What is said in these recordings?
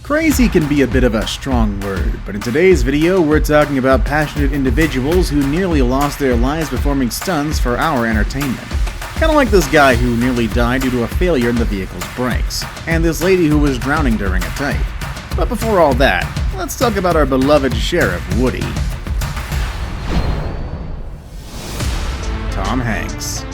Crazy can be a bit of a strong word, but in today's video we're talking about passionate individuals who nearly lost their lives performing stunts for our entertainment. Kinda like this guy who nearly died due to a failure in the vehicle's brakes, and this lady who was drowning during a take. But before all that, let's talk about our beloved Sheriff Woody. Tom Hanks.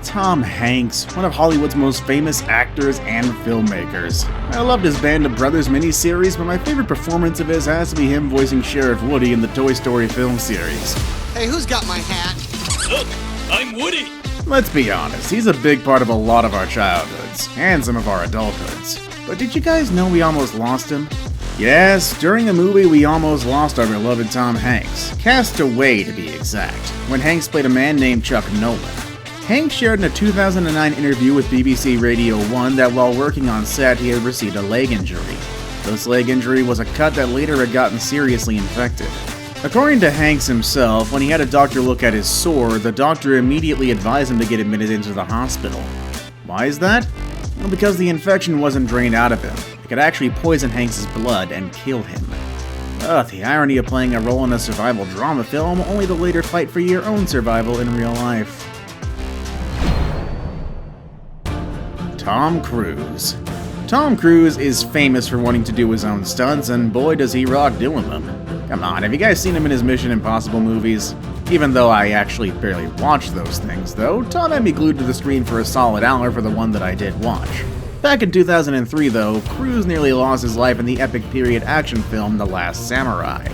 Tom Hanks, one of Hollywood's most famous actors and filmmakers. I loved his Band of Brothers miniseries, but my favorite performance of his has to be him voicing Sheriff Woody in the Toy Story film series. Hey, who's got my hat? Look, I'm Woody! Let's be honest, he's a big part of a lot of our childhoods, and some of our adulthoods. But did you guys know we almost lost him? Yes, during the movie we almost lost our beloved Tom Hanks. Cast away to be exact, when Hanks played a man named Chuck Nolan. Hanks shared in a 2009 interview with BBC Radio 1 that while working on set he had received a leg injury. This leg injury was a cut that later had gotten seriously infected. According to Hanks himself, when he had a doctor look at his sore, the doctor immediately advised him to get admitted into the hospital. Why is that? Well, because the infection wasn't drained out of him. It could actually poison Hanks' blood and kill him. The irony of playing a role in a survival drama film, only to later fight for your own survival in real life. Tom Cruise. Tom Cruise is famous for wanting to do his own stunts, and boy does he rock doing them. Come on, have you guys seen him in his Mission Impossible movies? Even though I actually barely watched those things, though, Tom had me glued to the screen for a solid hour for the one that I did watch. Back in 2003, though, Cruise nearly lost his life in the epic period action film The Last Samurai.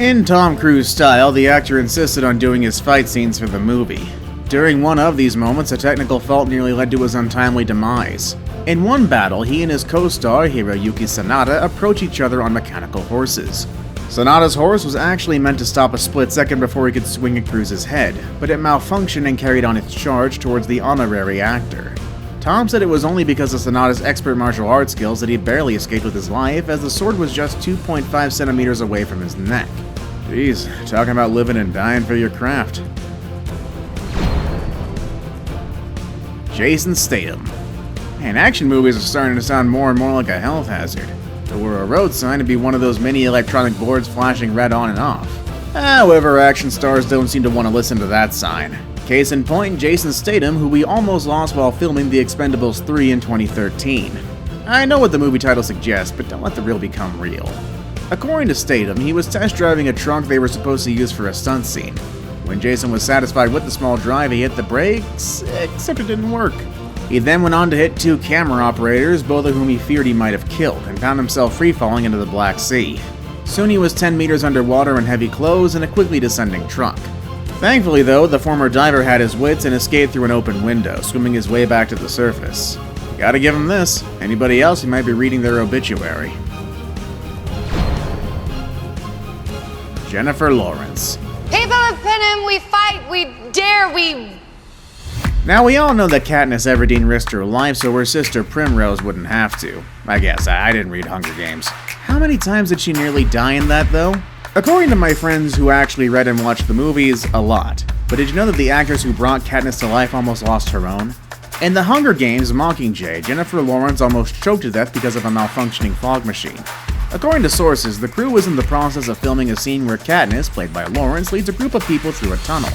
In Tom Cruise style, the actor insisted on doing his fight scenes for the movie. During one of these moments, a technical fault nearly led to his untimely demise. In one battle, he and his co-star, Hiroyuki Sanada, approach each other on mechanical horses. Sanada's horse was actually meant to stop a split second before he could swing at Cruise's head, but it malfunctioned and carried on its charge towards the honorary actor. Tom said it was only because of Sanada's expert martial arts skills that he barely escaped with his life, as the sword was just 2.5 centimeters away from his neck. Jeez, talking about living and dying for your craft. Jason Statham. Man, action movies are starting to sound more and more like a health hazard. There were a road sign to be one of those mini electronic boards flashing red on and off. However, action stars don't seem to want to listen to that sign. Case in point, Jason Statham, who we almost lost while filming The Expendables 3 in 2013. I know what the movie title suggests, but don't let the real become real. According to Statham, he was test driving a truck they were supposed to use for a stunt scene. When Jason was satisfied with the small drive, he hit the brakes, except it didn't work. He then went on to hit two camera operators, both of whom he feared he might have killed, and found himself free-falling into the Black Sea. Soon he was 10 meters underwater in heavy clothes in a quickly descending truck. Thankfully though, the former diver had his wits and escaped through an open window, swimming his way back to the surface. Gotta give him this. Anybody else, he might be reading their obituary. Jennifer Lawrence. People of Panem, we fight, we dare, we... Now, we all know that Katniss Everdeen risked her life so her sister Primrose wouldn't have to. I guess, I didn't read Hunger Games. How many times did she nearly die in that, though? According to my friends who actually read and watched the movies, a lot. But did you know that the actress who brought Katniss to life almost lost her own? In The Hunger Games Mockingjay, Jennifer Lawrence almost choked to death because of a malfunctioning fog machine. According to sources, the crew was in the process of filming a scene where Katniss, played by Lawrence, leads a group of people through a tunnel.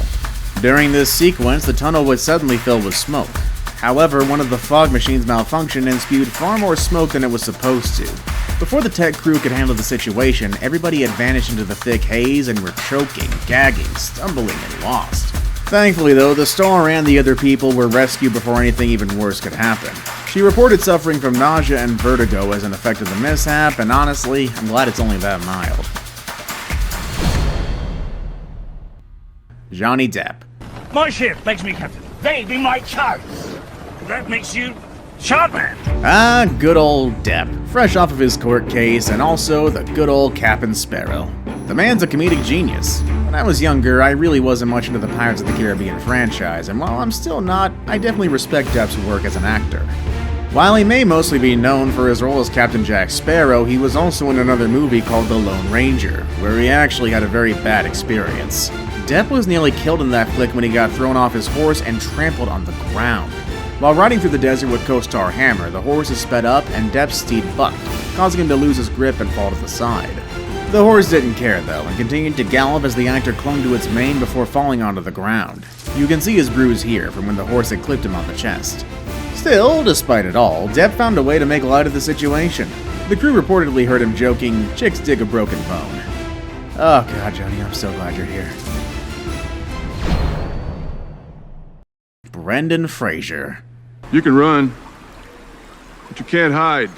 During this sequence, the tunnel would suddenly fill with smoke. However, one of the fog machines malfunctioned and spewed far more smoke than it was supposed to. Before the tech crew could handle the situation, everybody had vanished into the thick haze and were choking, gagging, stumbling, and lost. Thankfully though, the star and the other people were rescued before anything even worse could happen. She reported suffering from nausea and vertigo as an effect of the mishap, and honestly, I'm glad it's only that mild. Johnny Depp. My ship makes me captain. They be my choice. That makes you shot man. Good old Depp. Fresh off of his court case, and also the good old Captain Sparrow. The man's a comedic genius. When I was younger, I really wasn't much into the Pirates of the Caribbean franchise, and while I'm still not, I definitely respect Depp's work as an actor. While he may mostly be known for his role as Captain Jack Sparrow, he was also in another movie called The Lone Ranger, where he actually had a very bad experience. Depp was nearly killed in that flick when he got thrown off his horse and trampled on the ground. While riding through the desert with co-star Hammer, the horse is sped up and Depp's steed bucked, causing him to lose his grip and fall to the side. The horse didn't care though, and continued to gallop as the actor clung to its mane before falling onto the ground. You can see his bruise here from when the horse had clipped him on the chest. Still, despite it all, Depp found a way to make light of the situation. The crew reportedly heard him joking, "Chicks dig a broken bone." Oh god, Johnny, I'm so glad you're here. Brendan Fraser. You can run, but you can't hide.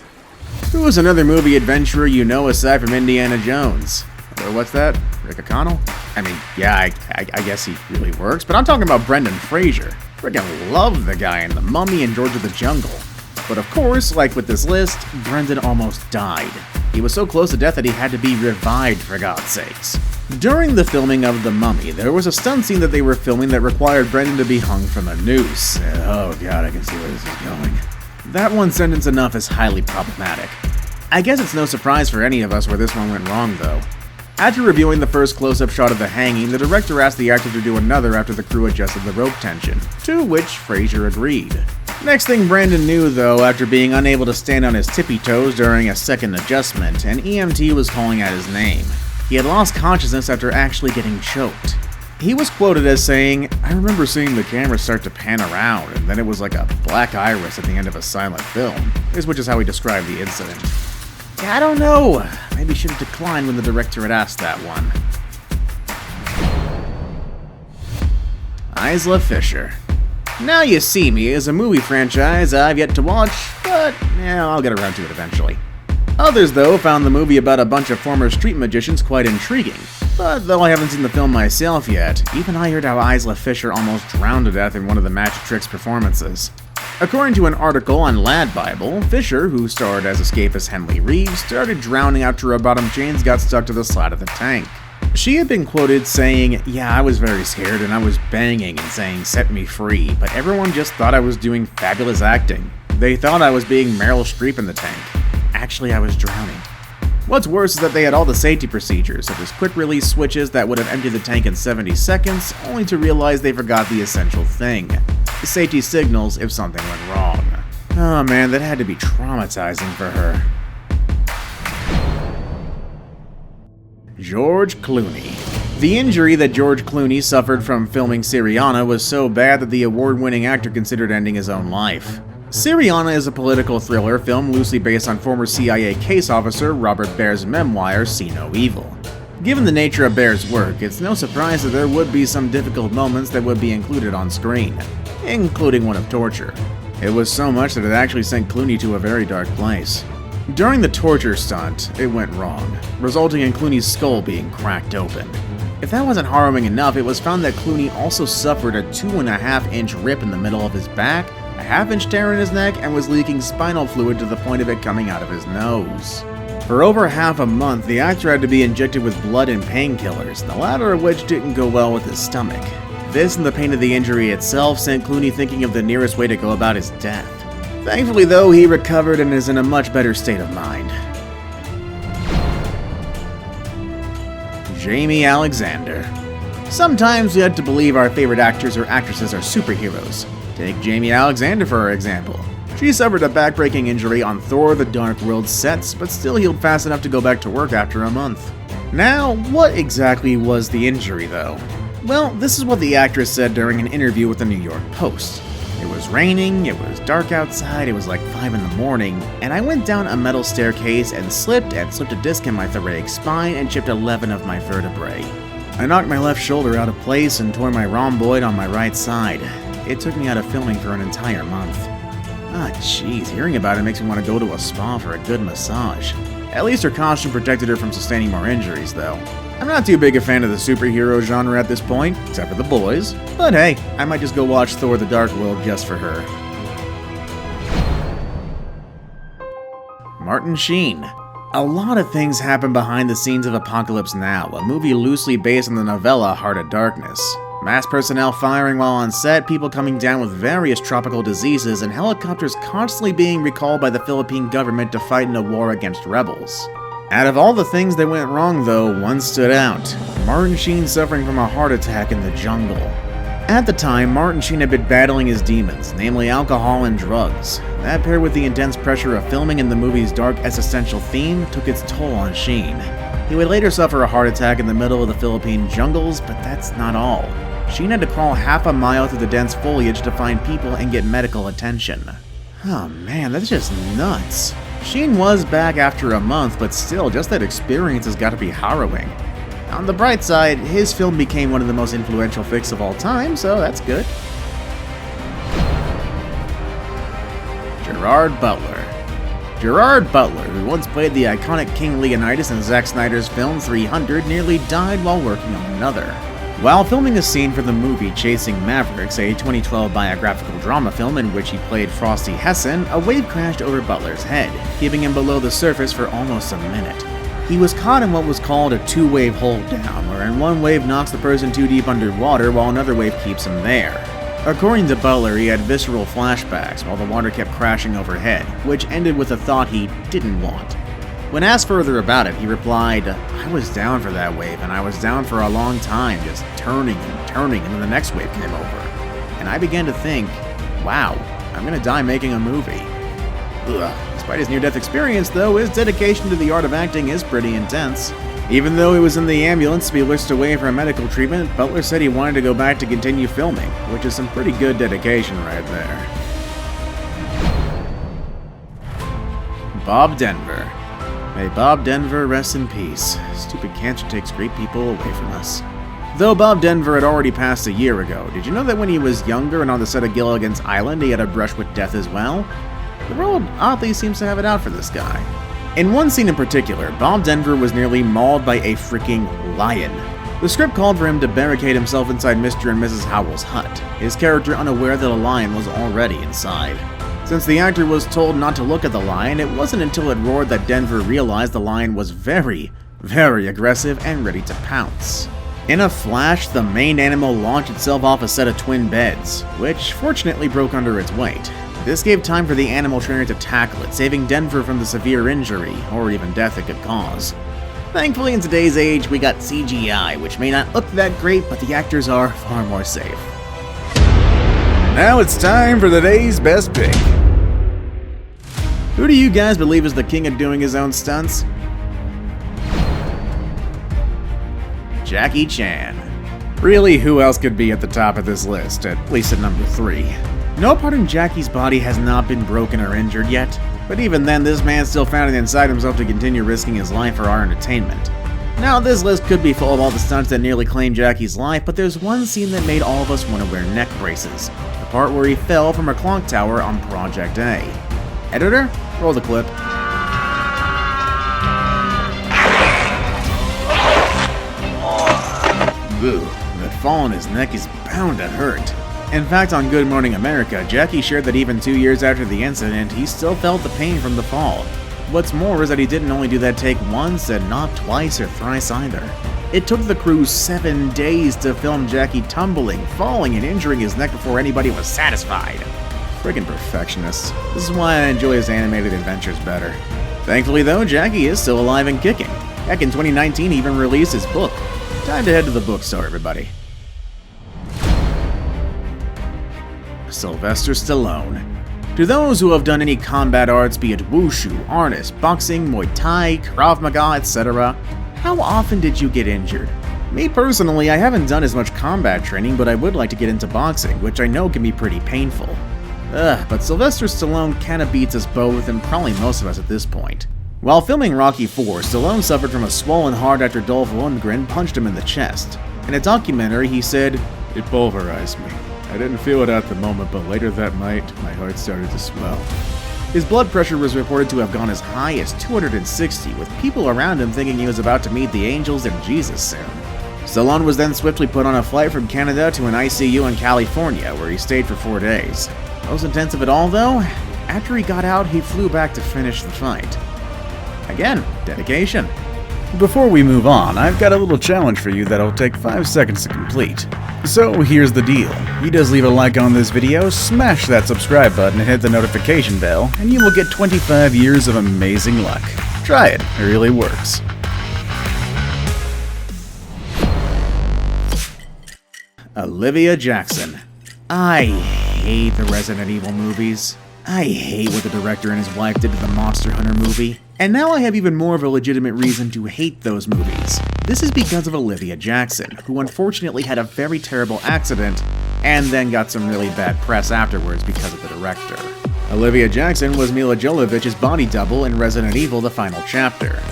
Who is another movie adventurer you know aside from Indiana Jones? What's that? Rick O'Connell? I mean, yeah, I guess he really works, but I'm talking about Brendan Fraser. Friggin' love the guy in The Mummy and George of the Jungle. But of course, like with this list, Brendan almost died. He was so close to death that he had to be revived, for God's sakes. During the filming of The Mummy, there was a stunt scene that they were filming that required Brendan to be hung from a noose. Oh god, I can see where this is going. That one sentence enough is highly problematic. I guess it's no surprise for any of us where this one went wrong, though. After reviewing the first close-up shot of the hanging, the director asked the actor to do another after the crew adjusted the rope tension, to which Fraser agreed. Next thing Brandon knew, though, after being unable to stand on his tippy toes during a second adjustment, an EMT was calling out his name. He had lost consciousness after actually getting choked. He was quoted as saying, "I remember seeing the camera start to pan around, and then it was like a black iris at the end of a silent film," which is how he described the incident. I don't know, maybe he should have declined when the director had asked that one. Isla Fisher. Now You See Me is a movie franchise I've yet to watch, but yeah, I'll get around to it eventually. Others, though, found the movie about a bunch of former street magicians quite intriguing. But though I haven't seen the film myself yet, even I heard how Isla Fisher almost drowned to death in one of the Match Tricks performances. According to an article on Lad Bible, Fisher, who starred as escapist Henley Reeves, started drowning after her bottom chains got stuck to the side of the tank. She had been quoted saying, "Yeah, I was very scared and I was banging and saying, 'Set me free,' but everyone just thought I was doing fabulous acting. They thought I was being Meryl Streep in the tank. Actually, I was drowning." What's worse is that they had all the safety procedures, such as quick-release switches that would have emptied the tank in 70 seconds, only to realize they forgot the essential thing: safety signals if something went wrong. Oh man, that had to be traumatizing for her. George Clooney. The injury that George Clooney suffered from filming Syriana was so bad that the award-winning actor considered ending his own life. Syriana is a political thriller film loosely based on former CIA case officer Robert Baer's memoir, See No Evil. Given the nature of Baer's work, it's no surprise that there would be some difficult moments that would be included on screen, including one of torture. It was so much that it actually sent Clooney to a very dark place. During the torture stunt, it went wrong, resulting in Clooney's skull being cracked open. If that wasn't harrowing enough, it was found that Clooney also suffered a 2.5-inch rip in the middle of his back, a 1/2-inch tear in his neck, and was leaking spinal fluid to the point of it coming out of his nose. For over half a month, the actor had to be injected with blood and painkillers, the latter of which didn't go well with his stomach. This and the pain of the injury itself sent Clooney thinking of the nearest way to go about his death. Thankfully, though, he recovered and is in a much better state of mind. Jaimie Alexander. Sometimes we have to believe our favorite actors or actresses are superheroes. Take Jaimie Alexander for example. She suffered a back-breaking injury on Thor: The Dark World sets, but still healed fast enough to go back to work after a month. Now, what exactly was the injury, though? Well, this is what the actress said during an interview with the New York Post. It was raining, it was dark outside, it was like 5 in the morning, and I went down a metal staircase and slipped a disc in my thoracic spine and chipped 11 of my vertebrae. I knocked my left shoulder out of place and tore my rhomboid on my right side. It took me out of filming for an entire month. Ah, jeez, hearing about it makes me want to go to a spa for a good massage. At least her costume protected her from sustaining more injuries, though. I'm not too big a fan of the superhero genre at this point, except for the boys, but hey, I might just go watch Thor: The Dark World just for her. Martin Sheen. A lot of things happen behind the scenes of Apocalypse Now, a movie loosely based on the novella Heart of Darkness. Mass personnel firing while on set, people coming down with various tropical diseases, and helicopters constantly being recalled by the Philippine government to fight in a war against rebels. Out of all the things that went wrong, though, one stood out: Martin Sheen suffering from a heart attack in the jungle. At the time, Martin Sheen had been battling his demons, namely alcohol and drugs. That paired with the intense pressure of filming and the movie's dark existential theme took its toll on Sheen. He would later suffer a heart attack in the middle of the Philippine jungles, but that's not all. Sheen had to crawl half a mile through the dense foliage to find people and get medical attention. Oh man, that's just nuts. Sheen was back after a month, but still, just that experience has got to be harrowing. On the bright side, his film became one of the most influential flicks of all time, so that's good. Gerard Butler. Gerard Butler, who once played the iconic King Leonidas in Zack Snyder's film 300, nearly died while working on another. While filming a scene for the movie Chasing Mavericks, a 2012 biographical drama film in which he played Frosty Hessen, a wave crashed over Butler's head, keeping him below the surface for almost a minute. He was caught in what was called a two-wave hold down, wherein one wave knocks the person too deep underwater while another wave keeps him there. According to Butler, he had visceral flashbacks while the water kept crashing overhead, which ended with a thought he didn't want. When asked further about it, he replied, "I was down for that wave, and I was down for a long time, just turning, and then the next wave came over. And I began to think, wow, I'm gonna die making a movie." Ugh. Despite his near-death experience, though, his dedication to the art of acting is pretty intense. Even though he was in the ambulance to be whisked away for medical treatment, Butler said he wanted to go back to continue filming, which is some pretty good dedication right there. Bob Denver. May Bob Denver rest in peace. Stupid cancer takes great people away from us. Though Bob Denver had already passed a year ago, did you know that when he was younger and on the set of Gilligan's Island, he had a brush with death as well? The world oddly seems to have it out for this guy. In one scene in particular, Bob Denver was nearly mauled by a freaking lion. The script called for him to barricade himself inside Mr. and Mrs. Howell's hut, his character unaware that a lion was already inside. Since the actor was told not to look at the lion, it wasn't until it roared that Denver realized the lion was very, very aggressive and ready to pounce. In a flash, the main animal launched itself off a set of twin beds, which fortunately broke under its weight. This gave time for the animal trainer to tackle it, saving Denver from the severe injury, or even death it could cause. Thankfully, in today's age, we got CGI, which may not look that great, but the actors are far more safe. Now it's time for today's best pick. Who do you guys believe is the king of doing his own stunts? Jackie Chan. Really, who else could be at the top of this list, at least at number 3? No part in Jackie's body has not been broken or injured yet, but even then this man still found it inside himself to continue risking his life for our entertainment. Now this list could be full of all the stunts that nearly claimed Jackie's life, but there's one scene that made all of us want to wear neck braces. The part where he fell from a clock tower on Project A. Editor, roll the clip. Ooh, that fall on his neck is bound to hurt. In fact, on Good Morning America, Jackie shared that even 2 years after the incident, he still felt the pain from the fall. What's more is that he didn't only do that take once and not twice or thrice either. It took the crew 7 days to film Jackie tumbling, falling, and injuring his neck before anybody was satisfied. Friggin' perfectionists. This is why I enjoy his animated adventures better. Thankfully though, Jackie is still alive and kicking. Heck, in 2019 he even released his book. Time to head to the bookstore, everybody. Sylvester Stallone. To those who have done any combat arts, be it wushu, arnis, boxing, muay thai, krav maga, etc., how often did you get injured? Me personally, I haven't done as much combat training, but I would like to get into boxing, which I know can be pretty painful. But Sylvester Stallone kinda beats us both, and probably most of us at this point. While filming Rocky IV, Stallone suffered from a swollen heart after Dolph Lundgren punched him in the chest. In a documentary, he said, "It pulverized me. I didn't feel it at the moment, but later that night, my heart started to swell." His blood pressure was reported to have gone as high as 260, with people around him thinking he was about to meet the angels and Jesus soon. Stallone was then swiftly put on a flight from Canada to an ICU in California, where he stayed for 4 days. Most intense of it all, though, after he got out, he flew back to finish the fight. Again, dedication. Before we move on, I've got a little challenge for you that'll take 5 seconds to complete. So here's the deal. You just leave a like on this video, smash that subscribe button and hit the notification bell, and you will get 25 years of amazing luck. Try it, it really works. Olivia Jackson. I hate the Resident Evil movies. I hate what the director and his wife did to the Monster Hunter movie. And now I have even more of a legitimate reason to hate those movies. This is because of Olivia Jackson, who unfortunately had a very terrible accident and then got some really bad press afterwards because of the director. Olivia Jackson was Mila Jovovich's body double in Resident Evil: The Final Chapter.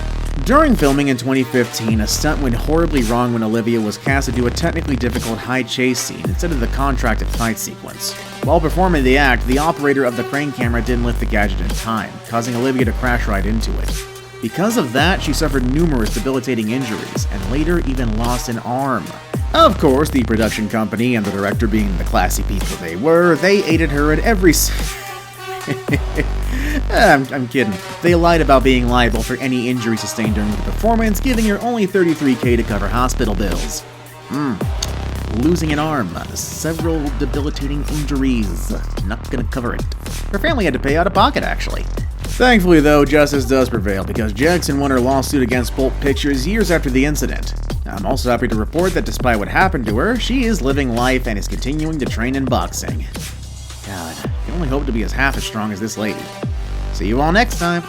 During filming in 2015, a stunt went horribly wrong when Olivia was cast to do a technically difficult high chase scene instead of the contracted fight sequence. While performing the act, the operator of the crane camera didn't lift the gadget in time, causing Olivia to crash right into it. Because of that, she suffered numerous debilitating injuries, and later even lost an arm. Of course, the production company and the director, being the classy people they were, they aided her at every I'm kidding. They lied about being liable for any injury sustained during the performance, giving her only $33,000 to cover hospital bills. Losing an arm, several debilitating injuries, not gonna cover it. Her family had to pay out of pocket, actually. Thankfully, though, justice does prevail because Jackson won her lawsuit against Bolt Pictures years after the incident. I'm also happy to report that despite what happened to her, she is living life and is continuing to train in boxing. God, I can only hope to be half as strong as this lady. See you all next time.